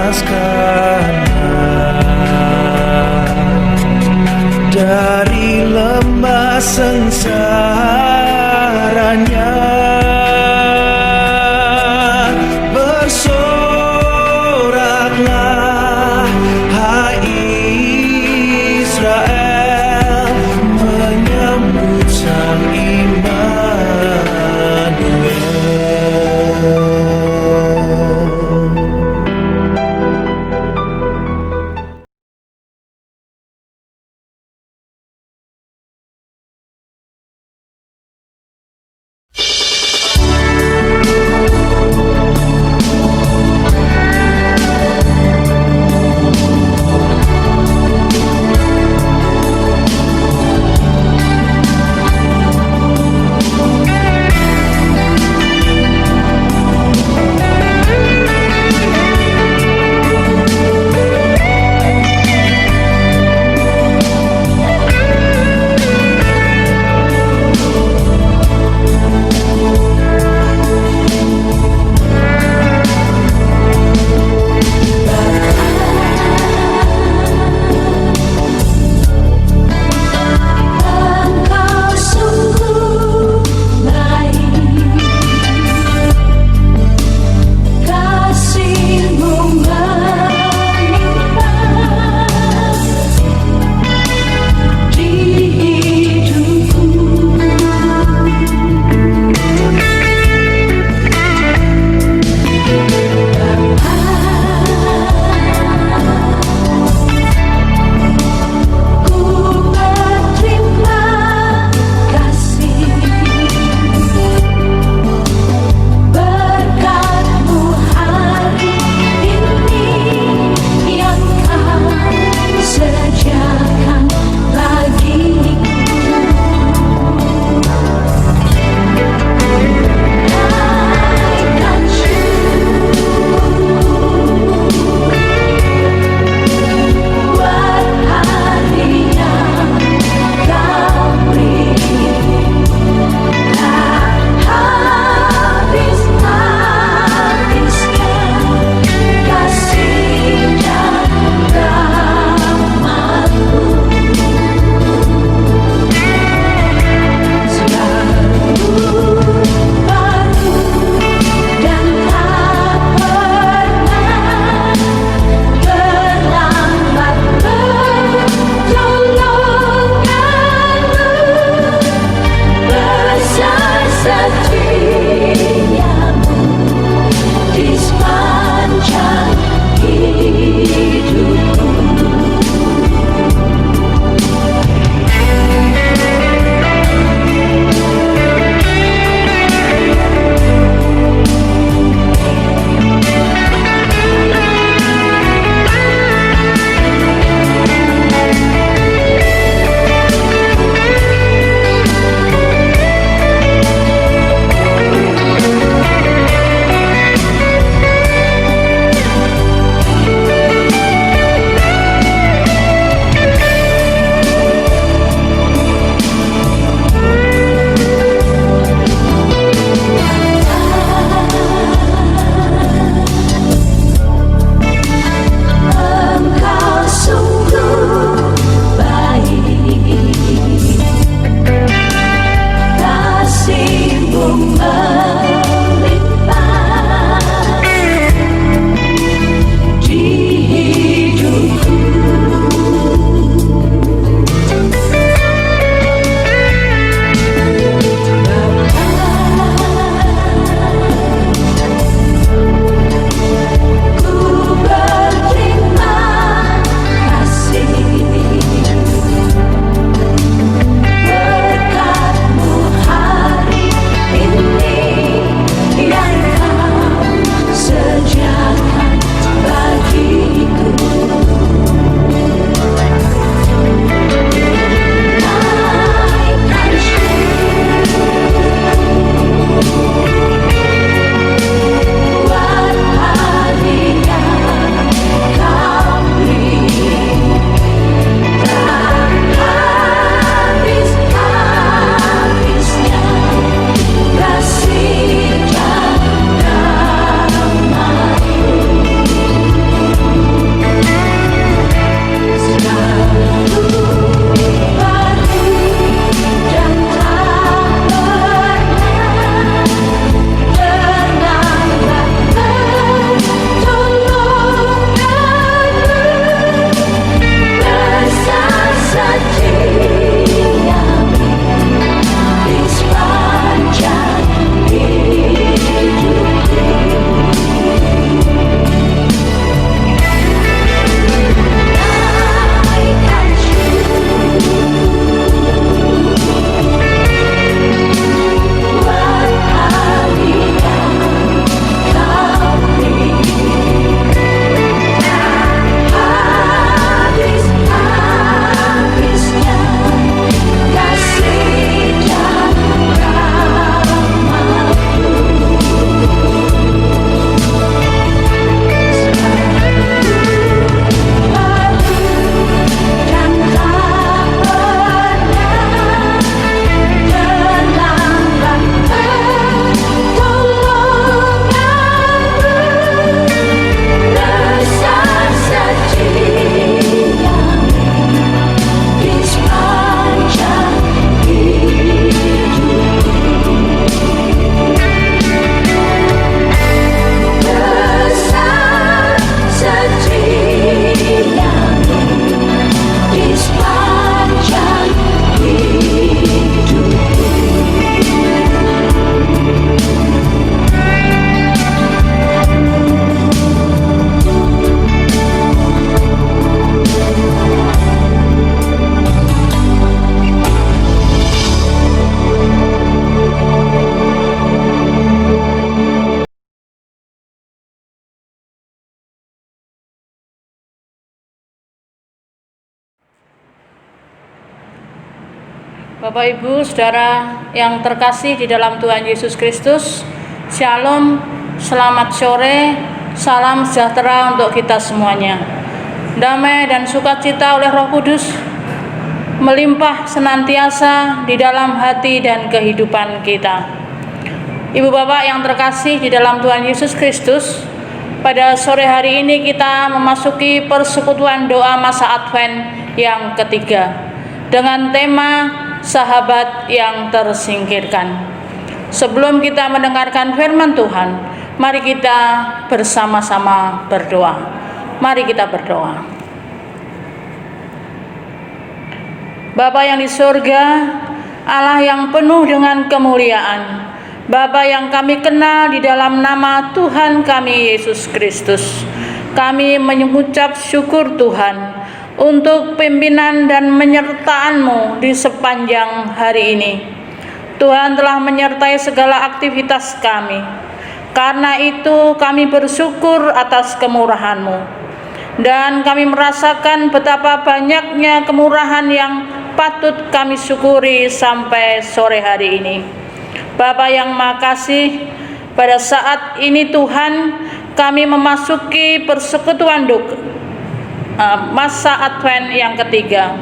lepaskanlah dari lembah sengsaranya. Bersoraklah, hai Israel, menyambut Sang Immanuel. Bapak Ibu, Saudara yang terkasih di dalam Tuhan Yesus Kristus, Shalom, selamat sore, salam sejahtera untuk kita semuanya. Damai dan sukacita oleh Roh Kudus melimpah senantiasa di dalam hati dan kehidupan kita. Ibu Bapak yang terkasih di dalam Tuhan Yesus Kristus, pada sore hari ini kita memasuki persekutuan doa masa Advent yang ketiga dengan tema sahabat yang tersingkirkan. Sebelum kita mendengarkan firman Tuhan, mari kita bersama-sama berdoa. Mari kita berdoa. Bapa yang di surga, Allah yang penuh dengan kemuliaan, Bapa yang kami kenal di dalam nama Tuhan kami Yesus Kristus, kami mengucap syukur Tuhan untuk pimpinan dan penyertaan-Mu di sepanjang hari ini. Tuhan telah menyertai segala aktivitas kami. Karena itu kami bersyukur atas kemurahan-Mu. Dan kami merasakan betapa banyaknya kemurahan yang patut kami syukuri sampai sore hari ini. Bapa yang makasih, pada saat ini Tuhan kami memasuki persekutuan masa Advent yang ketiga.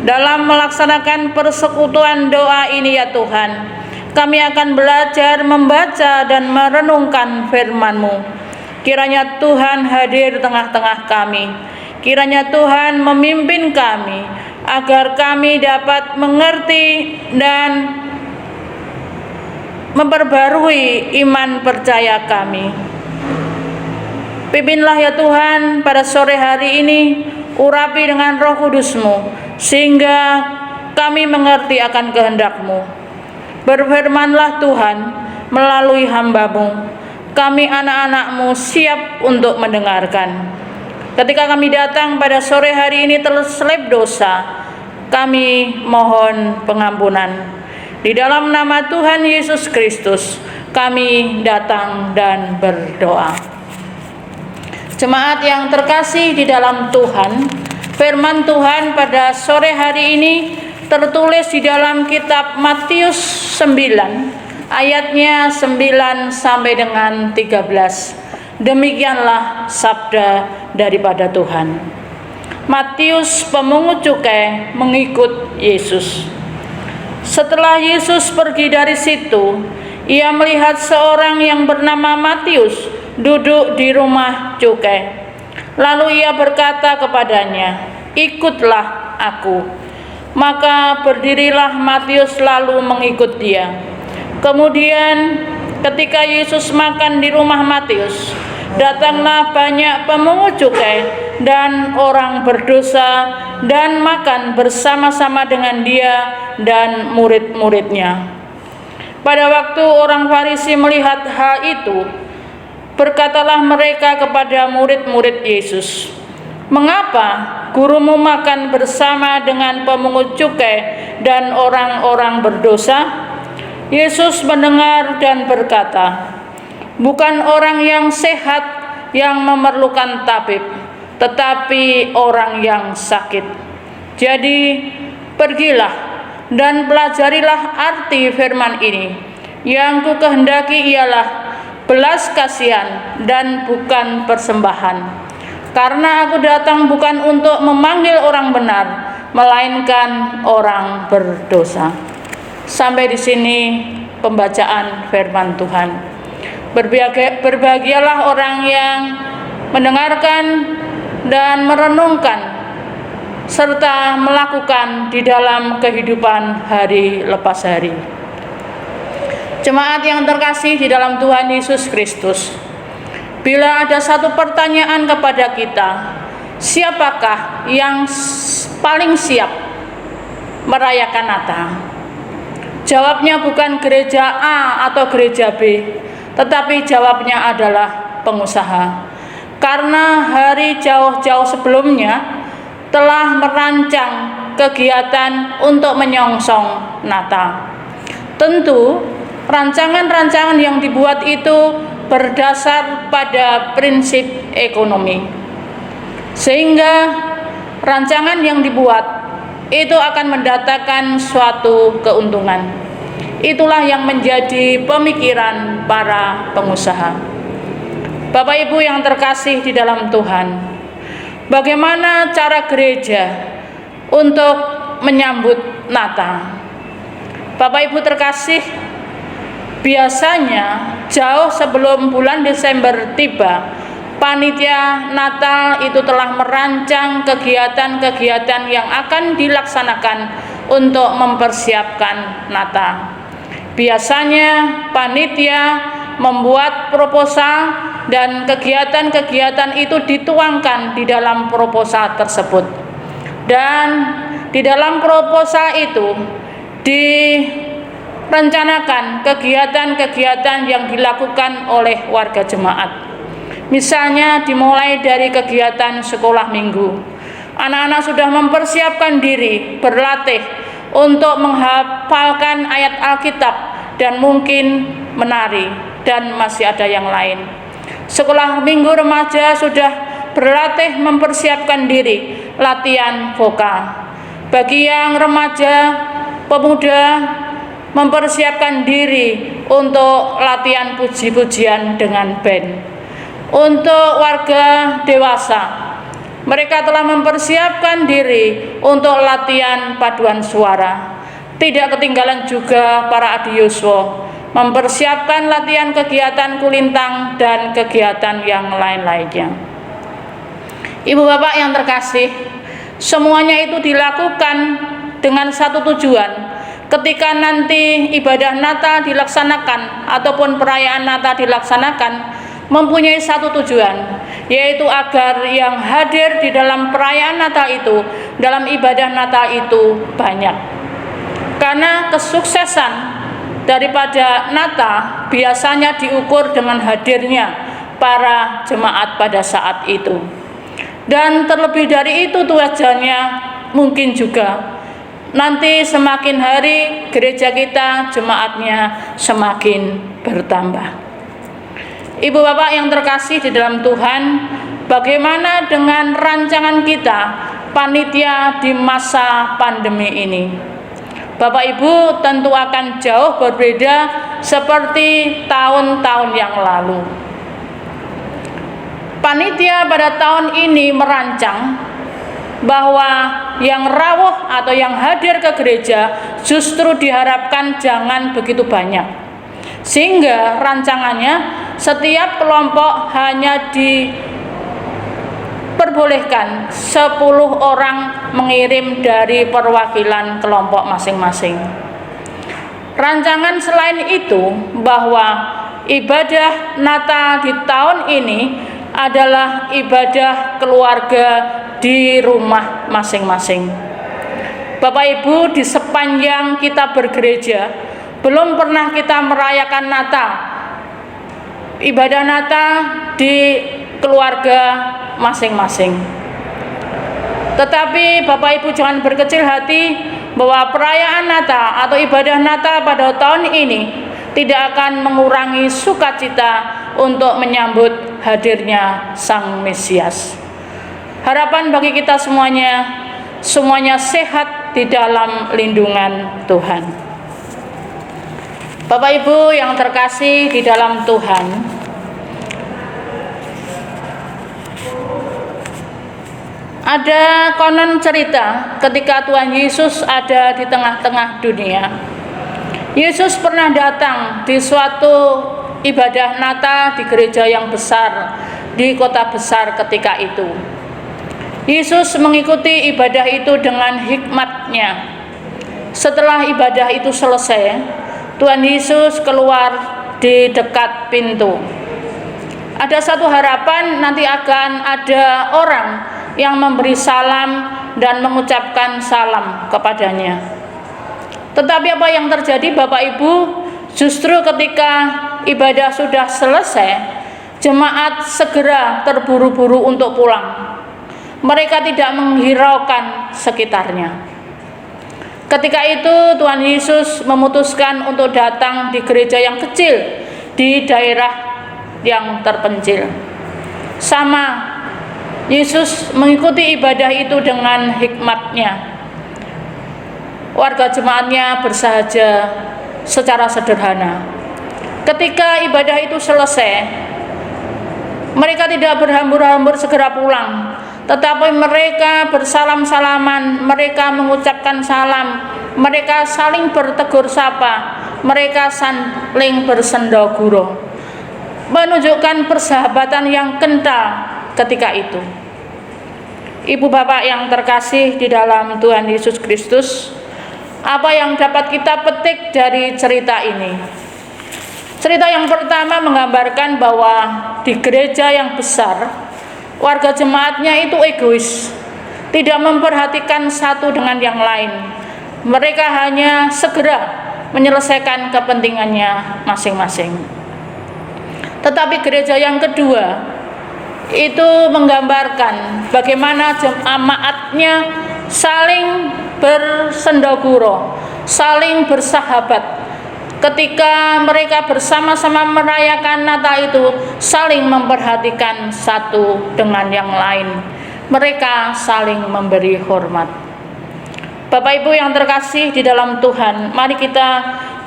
Dalam melaksanakan persekutuan doa ini ya Tuhan, kami akan belajar membaca dan merenungkan firman-Mu. Kiranya Tuhan hadir di tengah-tengah kami. Kiranya Tuhan memimpin kami agar kami dapat mengerti dan memperbarui iman percaya kami. Pimpinlah ya Tuhan pada sore hari ini, urapi dengan Roh Kudus-Mu, sehingga kami mengerti akan kehendak-Mu. Berfirmanlah Tuhan melalui hamba-Mu, kami anak-anak-Mu siap untuk mendengarkan. Ketika kami datang pada sore hari ini terselip dosa, kami mohon pengampunan. Di dalam nama Tuhan Yesus Kristus, kami datang dan berdoa. Jemaat yang terkasih di dalam Tuhan, firman Tuhan pada sore hari ini tertulis di dalam kitab Matius 9, ayatnya 9 sampai dengan 13. Demikianlah sabda daripada Tuhan. Matius, pemungut cukai, mengikut Yesus. Setelah Yesus pergi dari situ, ia melihat seorang yang bernama Matius duduk di rumah cukai. Lalu ia berkata kepadanya, "Ikutlah aku." Maka berdirilah Matius lalu mengikut dia. Kemudian ketika Yesus makan di rumah Matius, datanglah banyak pemungut cukai dan orang berdosa dan makan bersama-sama dengan dia dan murid-muridnya. Pada waktu orang Farisi melihat hal itu, berkatalah mereka kepada murid-murid Yesus, "Mengapa gurumu makan bersama dengan pemungut cukai dan orang-orang berdosa?" Yesus mendengar dan berkata, "Bukan orang yang sehat yang memerlukan tabib, tetapi orang yang sakit. Jadi pergilah dan pelajarilah arti firman ini. Yang ku kehendaki ialah belas kasihan dan bukan persembahan. Karena aku datang bukan untuk memanggil orang benar, melainkan orang berdosa." Sampai di sini pembacaan firman Tuhan. Berbahagialah orang yang mendengarkan dan merenungkan serta melakukan di dalam kehidupan hari lepas hari. Jemaat yang terkasih di dalam Tuhan Yesus Kristus, bila ada satu pertanyaan kepada kita, siapakah yang paling siap merayakan Natal? Jawabnya bukan gereja A atau gereja B, tetapi jawabnya adalah pengusaha. Karena hari jauh-jauh sebelumnya telah merancang kegiatan untuk menyongsong Natal. Tentu rancangan-rancangan yang dibuat itu berdasar pada prinsip ekonomi, sehingga rancangan yang dibuat itu akan mendatangkan suatu keuntungan. Itulah yang menjadi pemikiran para pengusaha. Bapak Ibu yang terkasih di dalam Tuhan, bagaimana cara gereja untuk menyambut Natal? Bapak Ibu terkasih, biasanya jauh sebelum bulan Desember tiba, panitia Natal itu telah merancang kegiatan-kegiatan yang akan dilaksanakan untuk mempersiapkan Natal. Biasanya panitia membuat proposal dan kegiatan-kegiatan itu dituangkan di dalam proposal tersebut. Dan di dalam proposal itu direncanakan kegiatan-kegiatan yang dilakukan oleh warga jemaat. Misalnya dimulai dari kegiatan sekolah minggu. Anak-anak sudah mempersiapkan diri, berlatih untuk menghafalkan ayat Alkitab dan mungkin menari, dan masih ada yang lain. Sekolah minggu remaja sudah berlatih mempersiapkan diri, latihan vokal. Bagi yang remaja, pemuda mempersiapkan diri untuk latihan puji-pujian dengan band. Untuk warga dewasa, mereka telah mempersiapkan diri untuk latihan paduan suara. Tidak ketinggalan juga para adiuswa mempersiapkan latihan kegiatan kulintang dan kegiatan yang lain-lainnya. Ibu bapak yang terkasih, semuanya itu dilakukan dengan satu tujuan. Ketika nanti ibadah Natal dilaksanakan ataupun perayaan Natal dilaksanakan, mempunyai satu tujuan, yaitu agar yang hadir di dalam perayaan Natal itu, dalam ibadah Natal itu banyak. Karena kesuksesan daripada Natal biasanya diukur dengan hadirnya para jemaat pada saat itu. Dan terlebih dari itu tujuannya mungkin juga nanti semakin hari gereja kita jemaatnya semakin bertambah. Ibu bapak yang terkasih di dalam Tuhan, bagaimana dengan rancangan kita panitia di masa pandemi ini? Bapak Ibu tentu akan jauh berbeda seperti tahun-tahun yang lalu. Panitia pada tahun ini merancang bahwa yang rawuh atau yang hadir ke gereja justru diharapkan jangan begitu banyak. Sehingga rancangannya setiap kelompok hanya diperbolehkan 10 orang mengirim dari perwakilan kelompok masing-masing. Rancangan selain itu bahwa ibadah Natal di tahun ini adalah ibadah keluarga di rumah masing-masing. Bapak Ibu, di sepanjang kita bergereja belum pernah kita merayakan Natal, ibadah Natal di keluarga masing-masing. Tetapi Bapak Ibu jangan berkecil hati bahwa perayaan Natal atau ibadah Natal pada tahun ini tidak akan mengurangi sukacita untuk menyambut hadirnya Sang Mesias. Harapan bagi kita semuanya sehat di dalam lindungan Tuhan. Bapak Ibu yang terkasih di dalam Tuhan, ada konon cerita ketika Tuhan Yesus ada di tengah-tengah dunia. Yesus pernah datang di suatu ibadah Natal di gereja yang besar di kota besar ketika itu. Yesus mengikuti ibadah itu dengan hikmatnya. Setelah ibadah itu selesai, Tuhan Yesus keluar di dekat pintu. Ada satu harapan, nanti akan ada orang yang memberi salam dan mengucapkan salam kepadanya. Tetapi apa yang terjadi Bapak Ibu? Justru ketika ibadah sudah selesai, jemaat segera terburu-buru untuk pulang. Mereka tidak menghiraukan sekitarnya. Ketika itu Tuhan Yesus memutuskan untuk datang di gereja yang kecil di daerah yang terpencil. Sama, Yesus mengikuti ibadah itu dengan hikmatnya. warga jemaatnya bersahaja secara sederhana. Ketika ibadah itu selesai, mereka tidak berhambur-hambur segera pulang, tetapi mereka bersalam-salaman, mereka mengucapkan salam, mereka saling bertegur sapa, mereka saling bersendagurau, menunjukkan persahabatan yang kental ketika itu. Ibu bapak yang terkasih di dalam Tuhan Yesus Kristus, apa yang dapat kita petik dari cerita ini? Cerita yang pertama menggambarkan bahwa di gereja yang besar, warga jemaatnya itu egois, tidak memperhatikan satu dengan yang lain. Mereka hanya segera menyelesaikan kepentingannya masing-masing. Tetapi gereja yang kedua itu menggambarkan bagaimana jemaatnya saling bersendagurau, saling bersahabat. Ketika mereka bersama-sama merayakan Natal itu saling memperhatikan satu dengan yang lain. Mereka saling memberi hormat. Bapak Ibu yang terkasih di dalam Tuhan, mari kita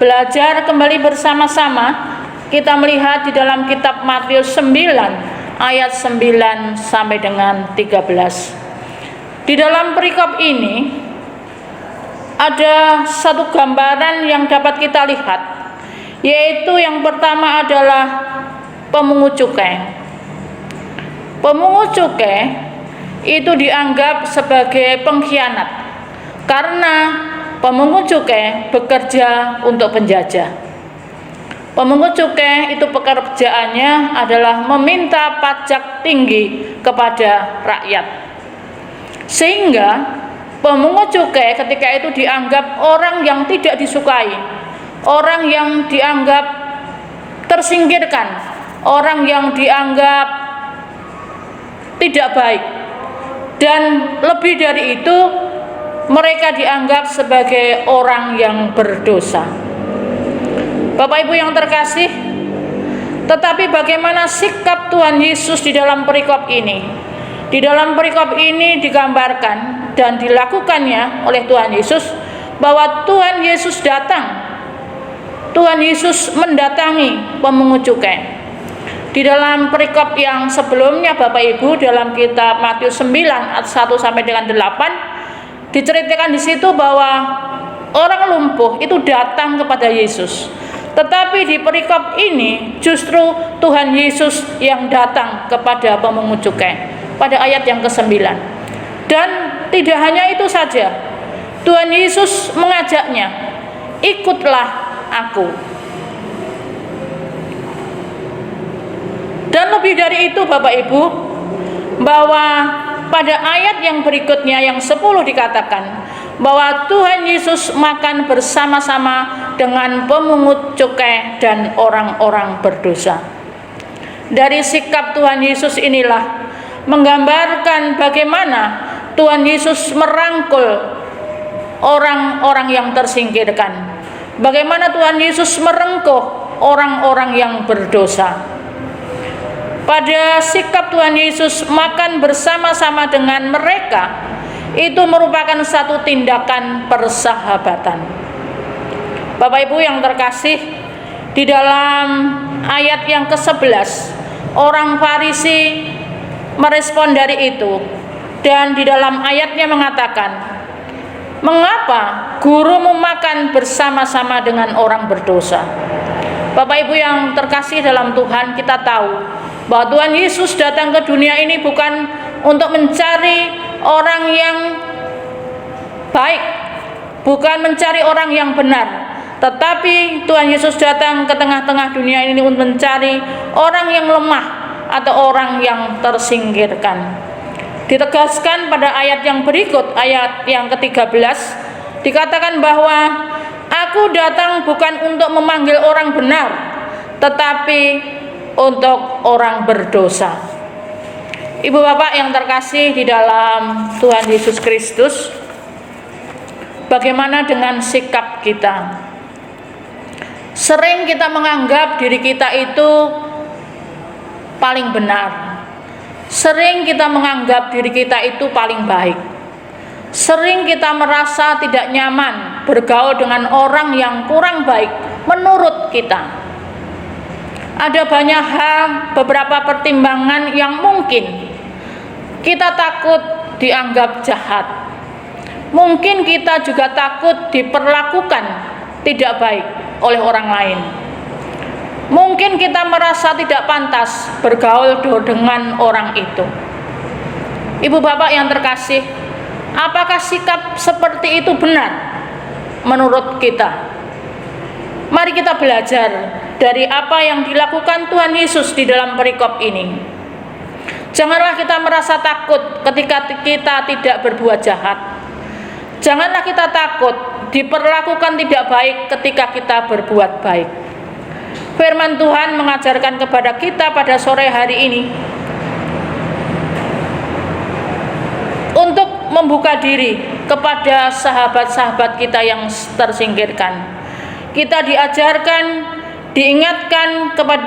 belajar kembali bersama-sama. Kita melihat di dalam kitab Matius 9 ayat 9 sampai dengan 13. Di dalam perikop ini ada satu gambaran yang dapat kita lihat, yaitu yang pertama adalah pemungut cukai. Pemungut cukai itu dianggap sebagai pengkhianat karena pemungut cukai bekerja untuk penjajah. Pemungut cukai itu pekerjaannya adalah meminta pajak tinggi kepada rakyat, sehingga pemungut cukai ketika itu dianggap orang yang tidak disukai, orang yang dianggap tersingkirkan, orang yang dianggap tidak baik, dan lebih dari itu mereka dianggap sebagai orang yang berdosa. Bapak Ibu yang terkasih, tetapi bagaimana sikap Tuhan Yesus di dalam perikop ini? Di dalam perikop ini digambarkan dan dilakukannya oleh Tuhan Yesus bahwa Tuhan Yesus datang. Tuhan Yesus mendatangi pemungut cukai. Di dalam perikop yang sebelumnya Bapak Ibu, dalam kitab Matius 9 ayat 1 sampai dengan 8 diceritakan di situ bahwa orang lumpuh itu datang kepada Yesus. Tetapi di perikop ini justru Tuhan Yesus yang datang kepada pemungut cukai pada ayat yang ke-9. Dan tidak hanya itu saja, Tuhan Yesus mengajaknya, ikutlah aku. Dan lebih dari itu Bapak Ibu, bahwa pada ayat yang berikutnya yang 10 dikatakan bahwa Tuhan Yesus makan bersama-sama dengan pemungut cukai dan orang-orang berdosa. Dari sikap Tuhan Yesus inilah menggambarkan bagaimana Tuhan Yesus merangkul orang-orang yang tersingkirkan, bagaimana Tuhan Yesus merengkuh orang-orang yang berdosa. Pada sikap Tuhan Yesus makan bersama-sama dengan mereka, itu merupakan satu tindakan persahabatan. Bapak Ibu yang terkasih, di dalam ayat yang ke-11 orang Farisi merespon dari itu, dan di dalam ayatnya mengatakan, mengapa gurumu makan bersama-sama dengan orang berdosa? Bapak Ibu yang terkasih dalam Tuhan, kita tahu bahwa Tuhan Yesus datang ke dunia ini bukan untuk mencari orang yang baik, bukan mencari orang yang benar, tetapi Tuhan Yesus datang ke tengah-tengah dunia ini untuk mencari orang yang lemah atau orang yang tersingkirkan. Ditegaskan pada ayat yang berikut, ayat yang ke-13, dikatakan bahwa aku datang bukan untuk memanggil orang benar, tetapi untuk orang berdosa. Ibu bapak yang terkasih di dalam Tuhan Yesus Kristus, bagaimana dengan sikap kita? Sering kita menganggap diri kita itu paling benar. Sering kita menganggap diri kita itu paling baik. Sering kita merasa tidak nyaman bergaul dengan orang yang kurang baik menurut kita. Ada banyak hal, beberapa pertimbangan yang mungkin kita takut dianggap jahat. Mungkin kita juga takut diperlakukan tidak baik oleh orang lain. Mungkin kita merasa tidak pantas bergaul dengan orang itu. Ibu bapak yang terkasih, apakah sikap seperti itu benar menurut kita? Mari kita belajar dari apa yang dilakukan Tuhan Yesus di dalam perikop ini. Janganlah kita merasa takut ketika kita tidak berbuat jahat. Janganlah kita takut diperlakukan tidak baik ketika kita berbuat baik. Firman Tuhan mengajarkan kepada kita pada sore hari ini untuk membuka diri kepada sahabat-sahabat kita yang tersingkirkan. Kita diajarkan, diingatkan kepada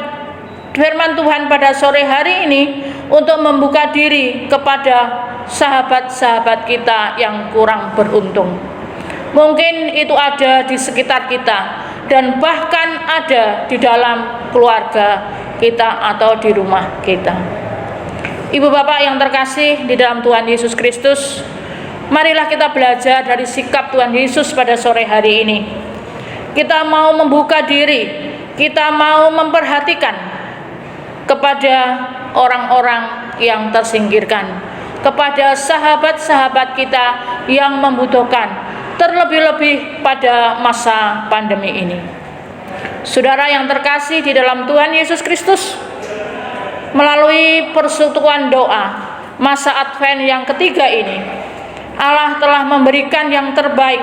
firman Tuhan pada sore hari ini untuk membuka diri kepada sahabat-sahabat kita yang kurang beruntung. Mungkin itu ada di sekitar kita dan bahkan ada di dalam keluarga kita atau di rumah kita. Ibu bapak yang terkasih di dalam Tuhan Yesus Kristus, marilah kita belajar dari sikap Tuhan Yesus pada sore hari ini. Kita mau membuka diri, kita mau memperhatikan kepada orang-orang yang tersingkirkan, kepada sahabat-sahabat kita yang membutuhkan, terlebih-lebih pada masa pandemi ini. Saudara yang terkasih di dalam Tuhan Yesus Kristus, melalui persekutuan doa masa Advent yang ketiga ini, Allah telah memberikan yang terbaik,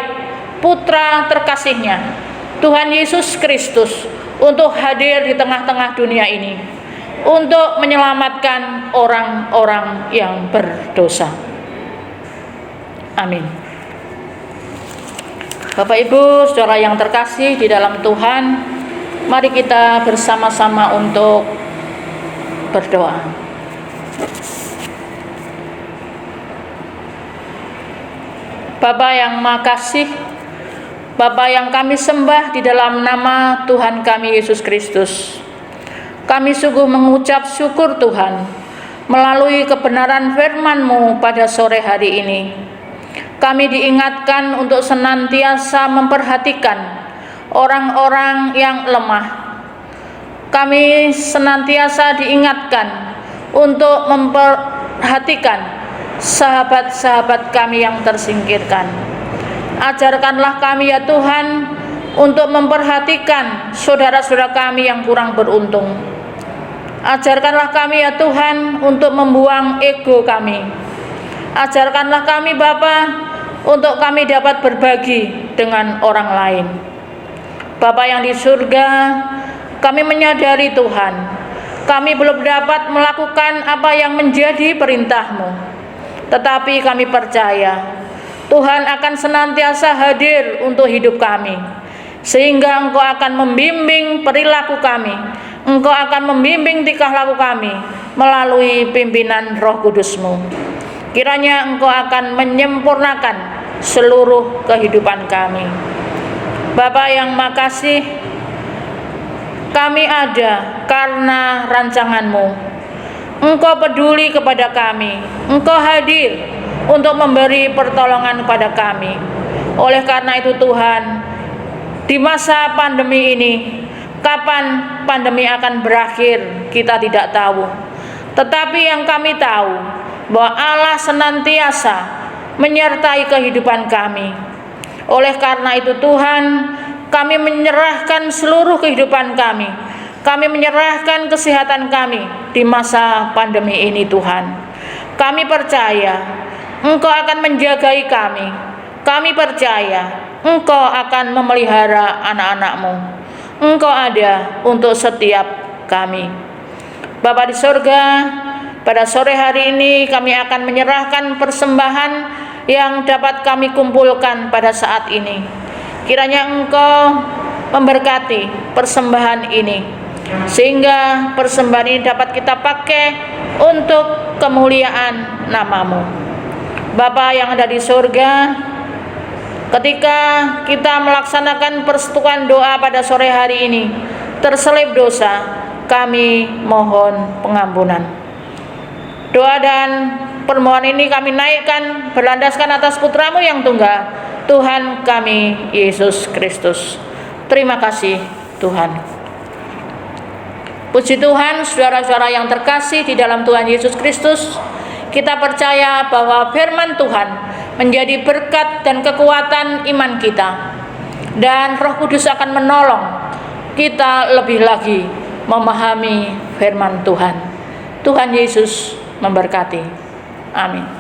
Putra terkasihnya, Tuhan Yesus Kristus, untuk hadir di tengah-tengah dunia ini, untuk menyelamatkan orang-orang yang berdosa. Amin. Bapak Ibu, saudara yang terkasih di dalam Tuhan, mari kita bersama-sama untuk berdoa. Bapa yang Maha Kasih, Bapa yang kami sembah di dalam nama Tuhan kami Yesus Kristus, kami sungguh mengucap syukur Tuhan melalui kebenaran firman-Mu pada sore hari ini. Kami diingatkan untuk senantiasa memperhatikan orang-orang yang lemah. Kami senantiasa diingatkan untuk memperhatikan sahabat-sahabat kami yang tersingkirkan. Ajarkanlah kami ya Tuhan untuk memperhatikan saudara-saudara kami yang kurang beruntung. Ajarkanlah kami ya Tuhan untuk membuang ego kami. Ajarkanlah kami Bapa untuk kami dapat berbagi dengan orang lain. Bapa yang di surga, kami menyadari Tuhan, kami belum dapat melakukan apa yang menjadi perintah-Mu. Tetapi kami percaya Tuhan akan senantiasa hadir untuk hidup kami, sehingga Engkau akan membimbing perilaku kami, Engkau akan membimbing tingkah laku kami melalui pimpinan Roh Kudus-Mu. Kiranya Engkau akan menyempurnakan seluruh kehidupan kami. Bapa yang Maha Kasih, kami ada karena rancangan-Mu. Engkau peduli kepada kami, Engkau hadir untuk memberi pertolongan kepada kami. Oleh karena itu Tuhan, di masa pandemi ini, kapan pandemi akan berakhir kita tidak tahu. Tetapi yang kami tahu, bahwa Allah senantiasa menyertai kehidupan kami. Oleh karena itu Tuhan, kami menyerahkan seluruh kehidupan kami. Kami menyerahkan kesehatan kami di masa pandemi ini Tuhan. Kami percaya Engkau akan menjagai kami. Kami percaya Engkau akan memelihara anak-anak-Mu. Engkau ada untuk setiap kami. Bapa di surga, pada sore hari ini kami akan menyerahkan persembahan yang dapat kami kumpulkan pada saat ini. Kiranya Engkau memberkati persembahan ini, sehingga persembahan ini dapat kita pakai untuk kemuliaan nama-Mu. Bapa yang ada di surga, ketika kita melaksanakan persekutuan doa pada sore hari ini terselip dosa, kami mohon pengampunan. Doa dan permohonan ini kami naikkan berlandaskan atas putra-Mu yang tunggal, Tuhan kami Yesus Kristus. Terima kasih Tuhan. Puji Tuhan, saudara-saudara yang terkasih di dalam Tuhan Yesus Kristus, kita percaya bahwa firman Tuhan menjadi berkat dan kekuatan iman kita, dan Roh Kudus akan menolong kita lebih lagi memahami firman Tuhan. Tuhan Yesus memberkati. Amin.